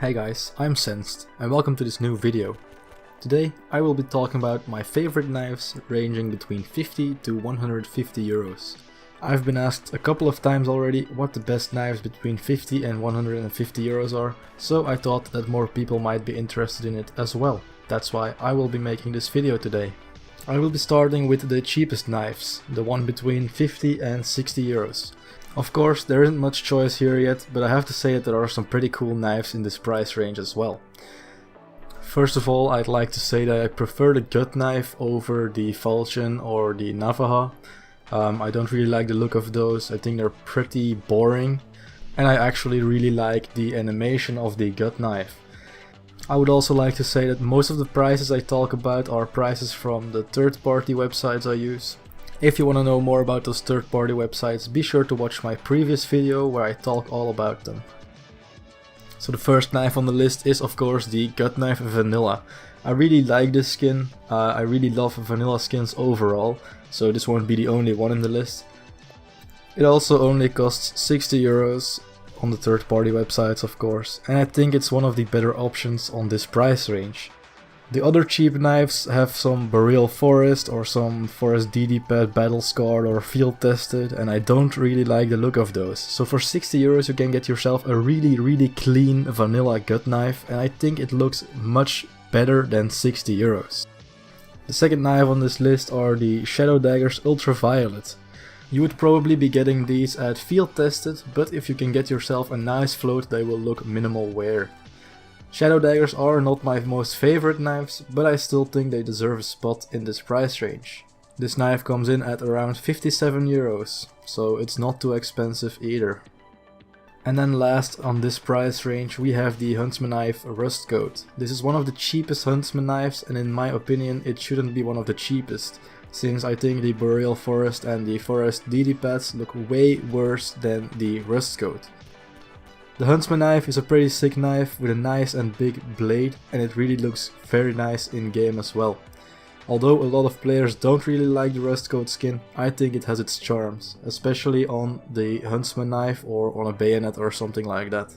Hey guys, I'm Sensed and welcome to this new video. Today I will be talking about my favorite knives ranging between 50 to 150 euros. I've been asked a couple of times already what the best knives between 50 and 150 euros are, so I thought that more people might be interested in it as well. That's why I will be making this video today. I will be starting with the cheapest knives, the one between 50 and 60 euros. Of course, there isn't much choice here yet, but I have to say that there are some pretty cool knives in this price range as well. First of all, I'd like to say that I prefer the gut knife over the falchion or the navaja. I don't really like the look of those. I think they're pretty boring, and I actually really like the animation of the gut knife. I would also like to say that most of the prices I talk about are prices from the third-party websites I use. If you want to know more about those third-party websites, be sure to watch my previous video where I talk all about them. So the first knife on the list is of course the Gut Knife Vanilla. I really like this skin, I really love vanilla skins overall, so this won't be the only one in the list. It also only costs 60 euros on the third-party websites of course, and I think it's one of the better options on this price range. The other cheap knives have some Boreal Forest or some Forest DD-Pad Battle Scarred or Field Tested, and I don't really like the look of those. So for 60 euros you can get yourself a really clean vanilla gut knife, and I think it looks much better than 60 euros. The second knife on this list are the Shadow Daggers Ultraviolet. You would probably be getting these at Field Tested, but if you can get yourself a nice float they will look minimal wear. Shadow Daggers are not my most favorite knives, but I still think they deserve a spot in this price range. This knife comes in at around 57 euros, so it's not too expensive either. And then last on this price range we have the Huntsman knife Rust Coat. This is one of the cheapest Huntsman knives, and in my opinion it shouldn't be one of the cheapest, since I think the Boreal Forest and the Forest DD-Pads look way worse than the Rust Coat. The Huntsman knife is a pretty sick knife with a nice and big blade, and it really looks very nice in game as well. Although a lot of players don't really like the Rust Coat skin, I think it has its charms, especially on the Huntsman knife or on a bayonet or something like that.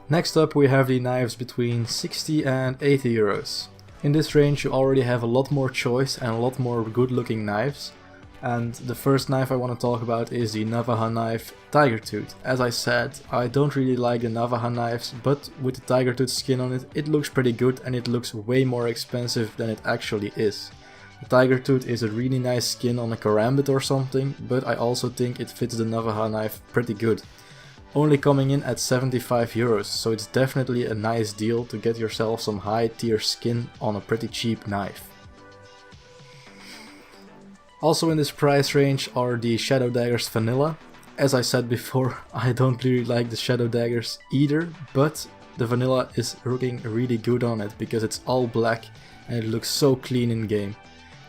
Next up we have the knives between 60 and 80 euros. In this range you already have a lot more choice and a lot more good looking knives. And the first knife I want to talk about is the Navaja knife Tiger Tooth. As I said, I don't really like the Navaja knives, but with the Tiger Tooth skin on it, it looks pretty good and it looks way more expensive than it actually is. The Tiger Tooth is a really nice skin on a Karambit or something, but I also think it fits the Navaja knife pretty good. Only coming in at 75 euros, so it's definitely a nice deal to get yourself some high tier skin on a pretty cheap knife. Also in this price range are the Shadow Daggers Vanilla. As I said before, I don't really like the Shadow Daggers either, but the Vanilla is looking really good on it because it's all black and it looks so clean in game.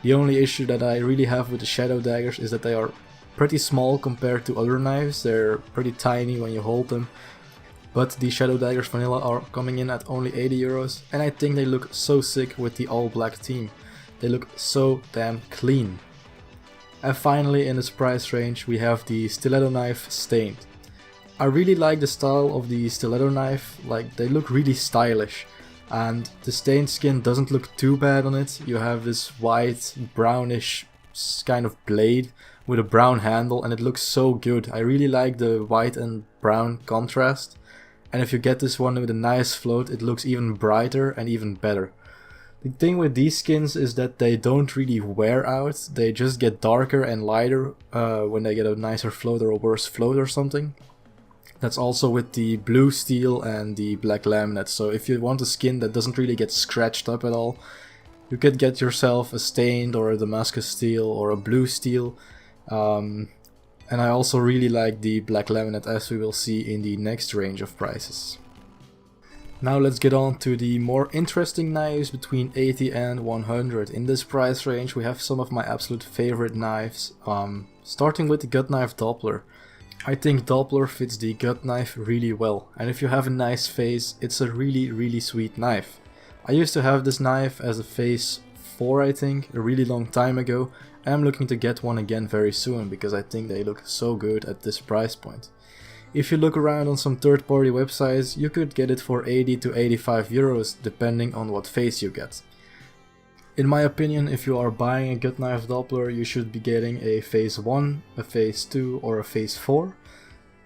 The only issue that I really have with the Shadow Daggers is that they are pretty small compared to other knives. They're pretty tiny when you hold them. But the Shadow Daggers Vanilla are coming in at only 80 euros, and I think they look so sick with the all black theme. They look so damn clean. And finally in this price range we have the Stiletto knife Stained. I really like the style of the stiletto knife, like they look really stylish, and the stained skin doesn't look too bad on it. You have this white brownish kind of blade with a brown handle and it looks so good. I really like the white and brown contrast, and if you get this one with a nice float it looks even brighter and even better. The thing with these skins is that they don't really wear out, they just get darker and lighter when they get a nicer float or a worse float or something. That's also with the blue steel and the black laminate, so if you want a skin that doesn't really get scratched up at all, you could get yourself a stained or a Damascus steel or a blue steel. And I also really like the black laminate, as we will see in the next range of prices. Now let's get on to the more interesting knives between 80 and 100. In this price range we have some of my absolute favorite knives, starting with the Gut Knife Doppler. I think Doppler fits the gut knife really well, and if you have a nice face, it's a really sweet knife. I used to have this knife as a phase 4 I think, a really long time ago, and I'm looking to get one again very soon because I think they look so good at this price point. If you look around on some third-party websites, you could get it for 80 to 85 euros depending on what face you get. In my opinion, if you are buying a gut knife Doppler, you should be getting a phase 1, a phase 2 or a phase 4.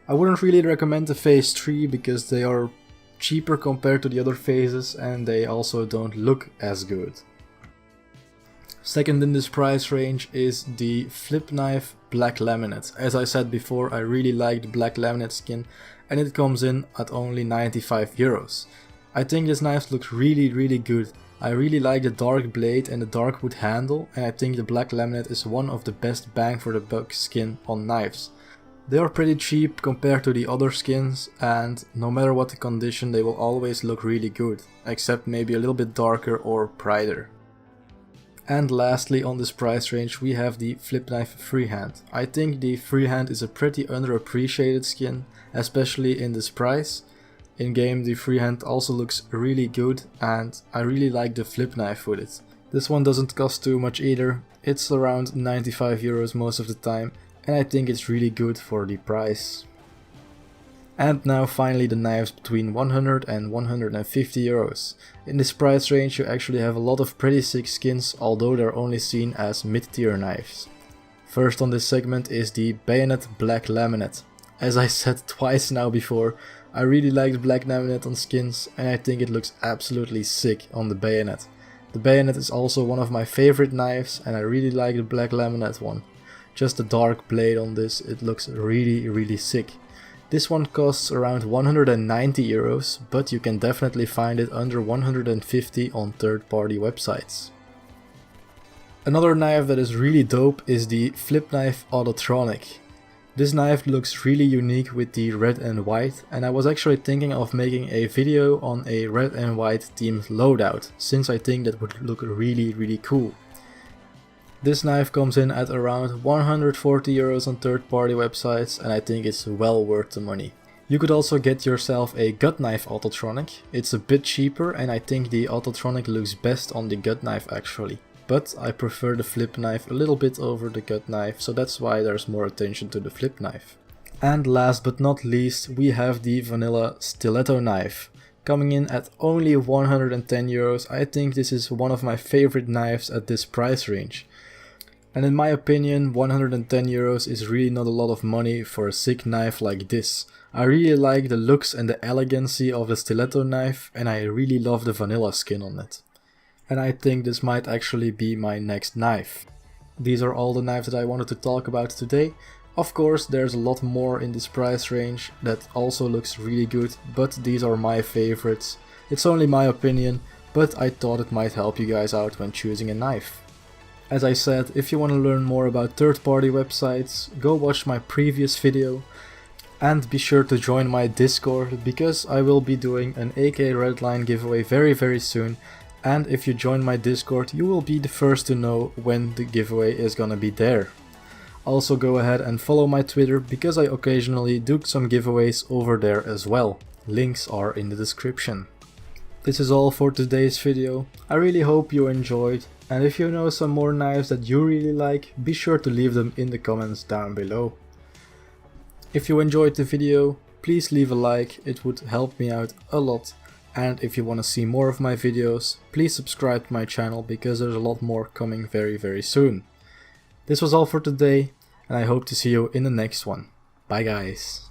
I wouldn't really recommend the phase 3 because they are cheaper compared to the other phases and they also don't look as good. Second in this price range is the Flip Knife Black Laminate. As I said before, I really like the black laminate skin and it comes in at only 95 euros. I think this knife looks really good. I really like the dark blade and the dark wood handle, and I think the black laminate is one of the best bang for the buck skin on knives. They are pretty cheap compared to the other skins, and no matter what the condition they will always look really good, except maybe a little bit darker or brighter. And lastly on this price range we have the Flip Knife Freehand. I think the Freehand is a pretty underappreciated skin, especially in this price. In game the Freehand also looks really good and I really like the flip knife with it. This one doesn't cost too much either, it's around 95 euros most of the time and I think it's really good for the price. And now finally the knives between 100 and 150 euros. In this price range you actually have a lot of pretty sick skins, although they're only seen as mid-tier knives. First on this segment is the Bayonet Black Laminate. As I said twice now before, I really like the black laminate on skins and I think it looks absolutely sick on the Bayonet. The Bayonet is also one of my favorite knives and I really like the black laminate one. Just the dark blade on this, it looks really sick. This one costs around 190 euros, but you can definitely find it under 150 on third-party websites. Another knife that is really dope is the Flip Knife Autotronic. This knife looks really unique with the red and white, and I was actually thinking of making a video on a red and white themed loadout, since I think that would look really cool. This knife comes in at around 140 euros on third-party websites and I think it's well worth the money. You could also get yourself a gut knife Autotronic. It's a bit cheaper and I think the Autotronic looks best on the gut knife actually. But I prefer the flip knife a little bit over the gut knife, so that's why there's more attention to the flip knife. And last but not least we have the vanilla stiletto knife. Coming in at only 110 euros, I think this is one of my favorite knives at this price range. And in my opinion 110 euros is really not a lot of money for a sick knife like this. I really like the looks and the elegancy of the stiletto knife and I really love the vanilla skin on it. And I think this might actually be my next knife. These are all the knives that I wanted to talk about today. Of course there's a lot more in this price range that also looks really good, but these are my favorites. It's only my opinion, but I thought it might help you guys out when choosing a knife. As I said, if you want to learn more about third-party websites, go watch my previous video. And be sure to join my Discord because I will be doing an AK Redline giveaway very soon. And if you join my Discord, you will be the first to know when the giveaway is gonna be there. Also go ahead and follow my Twitter because I occasionally do some giveaways over there as well. Links are in the description. This is all for today's video. I really hope you enjoyed, and if you know some more knives that you really like, be sure to leave them in the comments down below. If you enjoyed the video, please leave a like, it would help me out a lot. And if you want to see more of my videos, please subscribe to my channel because there's a lot more coming very soon. This was all for today and I hope to see you in the next one. Bye guys.